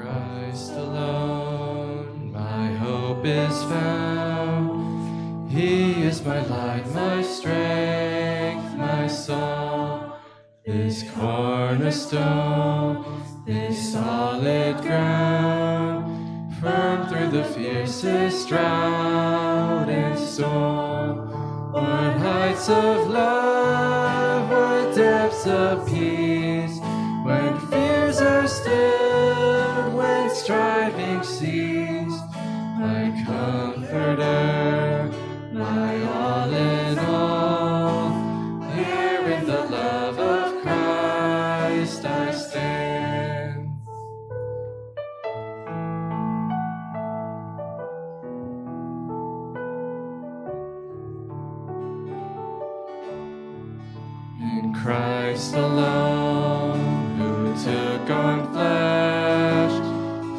Christ alone my hope is found. He is my light, my strength, my song. This cornerstone, this solid ground, firm through the fiercest drought and storm. What heights of love, what depths of peace, when fears are stilled, when striving cease. My comforter, my all in all, here in the love of Christ I stand. In Christ alone, who took on flesh,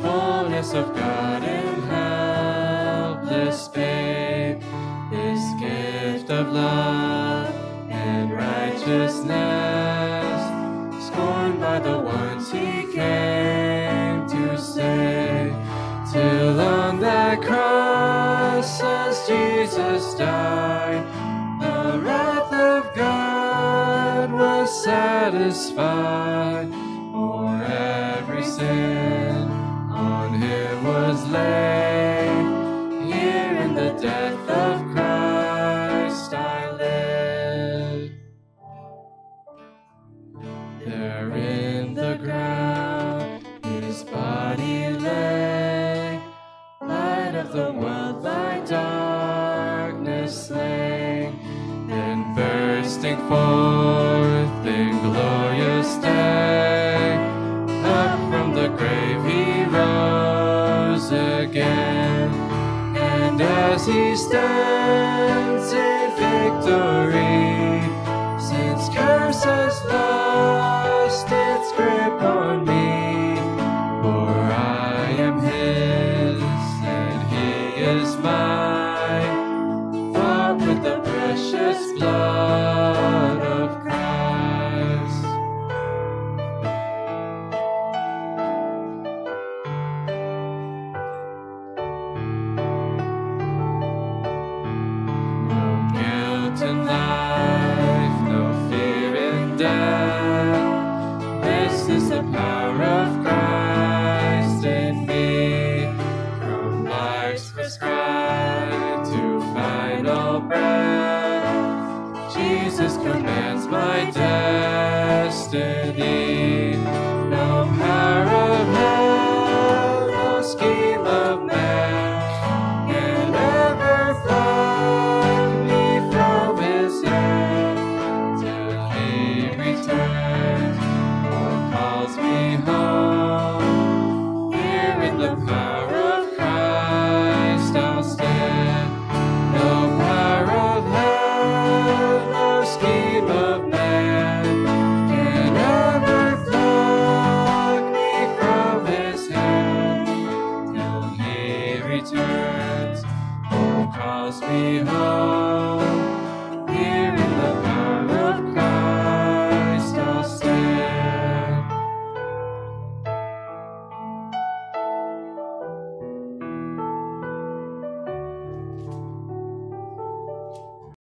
fullness of God in helpless babe, this gift of love and righteousness, scorned by the ones he came to save, till on that cross as Jesus died, the wrath of God was satisfied. For every sin on him was laid, here in the death of Christ I live. There in the ground his body lay, light of the world by darkness slain, then bursting forth in glorious day, up from the grave he rose again. And as he stands in victory, sin's curse has lost its grip on me, for I am his and he is mine, bought with the precious blood of Christ. No guilt in life, no fear in death, this is the power of Christ in me, from life's prescribed to final breath. Jesus commands my destiny. No power of hell, no scheme of man can ever pluck me from his hand, till he returns or calls me home. Here in the power of Christ I'll stand. No power of hell, no scheme of man can ever pluck me from his hand, till he returns or calls me home.